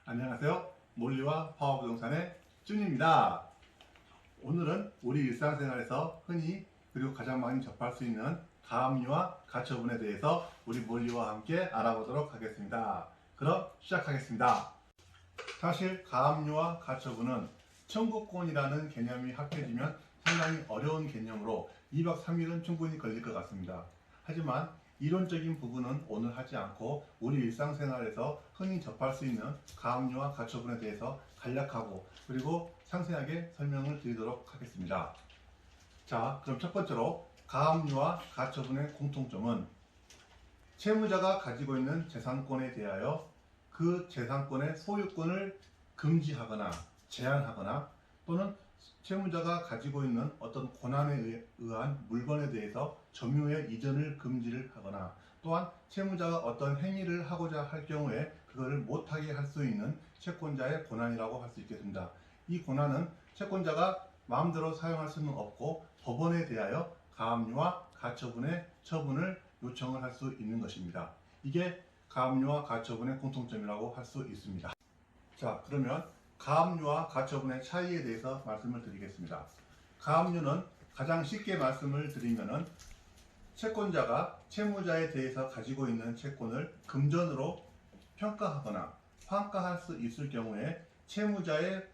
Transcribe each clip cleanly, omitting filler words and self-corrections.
안녕하세요. 몰리와 파워부동산의 준입니다. 오늘은 우리 일상생활에서 흔히 그리고 가장 많이 접할 수 있는 가압류와 가처분에 대해서 우리 몰리와 함께 알아보도록 하겠습니다. 그럼 시작하겠습니다. 사실 가압류와 가처분은 청구권이라는 개념이 합해지면 상당히 어려운 개념으로 2박 3일은 충분히 걸릴 것 같습니다. 하지만 이론적인 부분은 오늘 하지 않고 우리 일상생활에서 흔히 접할 수 있는 가압류와 가처분에 대해서 간략하고 그리고 상세하게 설명을 드리도록 하겠습니다. 자, 그럼 첫 번째로 가압류와 가처분의 공통점은 채무자가 가지고 있는 재산권에 대하여 그 재산권의 소유권을 금지하거나 제한하거나 또는 채무자가 가지고 있는 어떤 권한에 의한 물건에 대해서 점유의 이전을 금지를 하거나 또한 채무자가 어떤 행위를 하고자 할 경우에 그것을 못하게 할 수 있는 채권자의 권한이라고 할 수 있겠습니다. 이 권한은 채권자가 마음대로 사용할 수는 없고 법원에 대하여 가압류와 가처분의 처분을 요청을 할 수 있는 것입니다. 이게 가압류와 가처분의 공통점이라고 할 수 있습니다. 자, 그러면 가압류와 가처분의 차이에 대해서 말씀을 드리겠습니다. 가압류는 가장 쉽게 말씀을 드리면은 채권자가 채무자에 대해서 가지고 있는 채권을 금전으로 평가하거나 환가할 수 있을 경우에 채무자의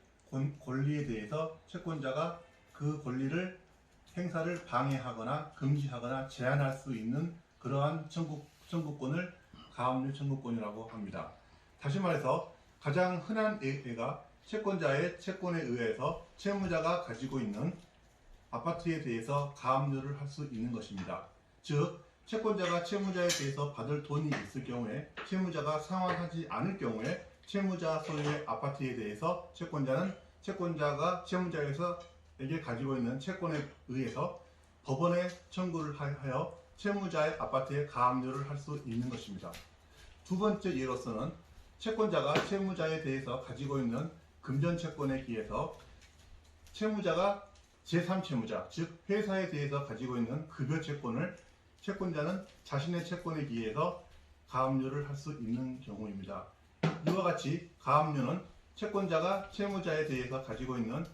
권리에 대해서 채권자가 그 권리를 행사를 방해하거나 금지하거나 제한할 수 있는 그러한 청구권을 가압류 청구권이라고 합니다. 다시 말해서 가장 흔한 예가 채권자의 채권에 의해서 채무자가 가지고 있는 아파트에 대해서 가압류를 할 수 있는 것입니다. 즉, 채권자가 채무자에 대해서 받을 돈이 있을 경우에 채무자가 상환하지 않을 경우에 채무자 소유의 아파트에 대해서 채권자가 채무자에게 가지고 있는 채권에 의해서 법원에 청구를 하여 채무자의 아파트에 가압류를 할 수 있는 것입니다. 두 번째 예로서는 채권자가 채무자에 대해서 가지고 있는 금전채권에 기해서 채무자가 제3채무자, 즉 회사에 대해서 가지고 있는 급여채권을 채권자는 자신의 채권에 기해서 가압류를 할 수 있는 경우입니다. 이와 같이 가압류는 채권자가 채무자에 대해서 가지고 있는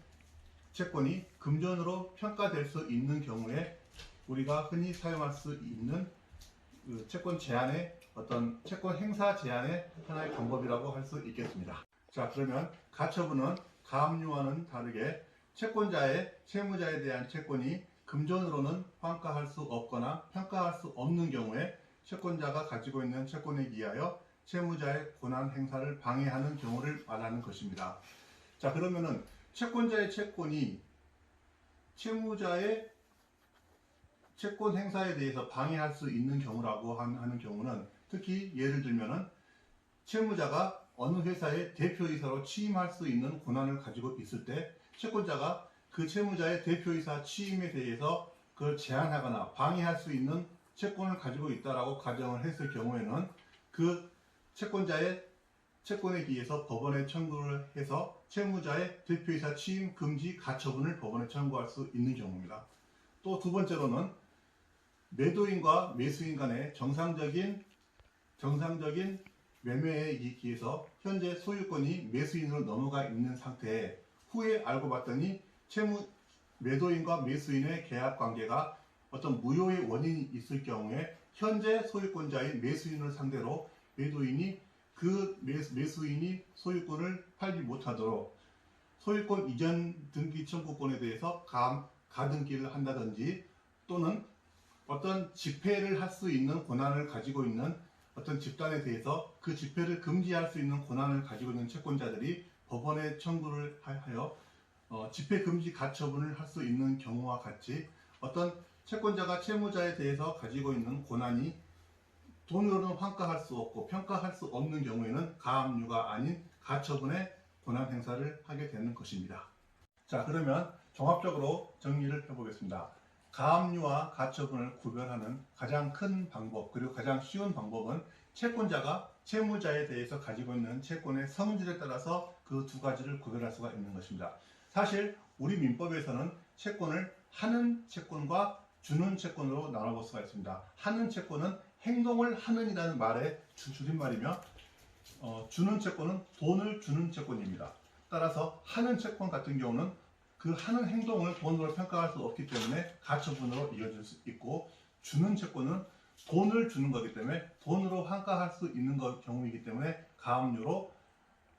채권이 금전으로 평가될 수 있는 경우에 우리가 흔히 사용할 수 있는 채권 제한의 어떤 채권 행사 제한의 하나의 방법이라고 할 수 있겠습니다. 자, 그러면 가처분은 가압류와는 다르게 채권자의 채무자에 대한 채권이 금전으로는 환가할 수 없거나 평가할 수 없는 경우에 채권자가 가지고 있는 채권에 기하여 채무자의 권한 행사를 방해하는 경우를 말하는 것입니다. 자, 그러면은 채권자의 채권이 채무자의 채권 행사에 대해서 방해할 수 있는 경우라고 하는 경우는 특히 예를 들면은 채무자가 어느 회사의 대표이사로 취임할 수 있는 권한을 가지고 있을 때 채권자가 그 채무자의 대표이사 취임에 대해서 그걸 제한하거나 방해할 수 있는 채권을 가지고 있다라고 가정을 했을 경우에는 그 채권자의 채권에 기해서 법원에 청구를 해서 채무자의 대표이사 취임 금지 가처분을 법원에 청구할 수 있는 경우입니다. 또 두 번째로는 매도인과 매수인 간의 정상적인 매매에 기해서 현재 소유권이 매수인으로 넘어가 있는 상태에 후에 알고 봤더니 매도인과 매수인의 계약 관계가 어떤 무효의 원인이 있을 경우에 현재 소유권자인 매수인을 상대로 매도인이 그 매수인이 소유권을 팔지 못하도록 소유권 이전 등기 청구권에 대해서 가등기를 한다든지 또는 어떤 집회를 할 수 있는 권한을 가지고 있는 어떤 집단에 대해서 그 집회를 금지할 수 있는 권한을 가지고 있는 채권자들이 법원에 청구를 하여 집회 금지 가처분을 할 수 있는 경우와 같이 어떤 채권자가 채무자에 대해서 가지고 있는 권한이 돈으로는 환가할 수 없고 평가할 수 없는 경우에는 가압류가 아닌 가처분의 권한 행사를 하게 되는 것입니다. 자, 그러면 종합적으로 정리를 해보겠습니다. 가압류와 가처분을 구별하는 가장 큰 방법 그리고 가장 쉬운 방법은 채권자가 채무자에 대해서 가지고 있는 채권의 성질에 따라서 그 두 가지를 구별할 수가 있는 것입니다. 사실 우리 민법에서는 채권을 하는 채권과 주는 채권으로 나눠볼 수가 있습니다. 하는 채권은 행동을 하는이라는 말의 줄임말이며 주는 채권은 돈을 주는 채권입니다. 따라서 하는 채권 같은 경우는 그 하는 행동을 돈으로 평가할 수 없기 때문에 가처분으로 이어질 수 있고, 주는 채권은 돈을 주는 거기 때문에 돈으로 환가할 수 있는 경우이기 때문에 가압류로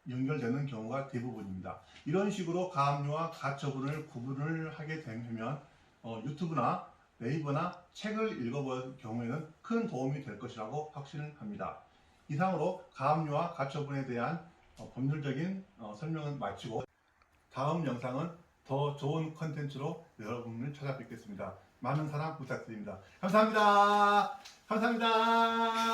연결되는 경우가 대부분입니다. 이런 식으로 가압류와 가처분을 구분을 하게 되면 유튜브나 네이버나 책을 읽어볼 경우에는 큰 도움이 될 것이라고 확신합니다. 이상으로 가압류와 가처분에 대한 법률적인 설명은 마치고, 다음 영상은 더 좋은 컨텐츠로 여러분을 찾아뵙겠습니다. 많은 사랑 부탁드립니다. 감사합니다. 감사합니다.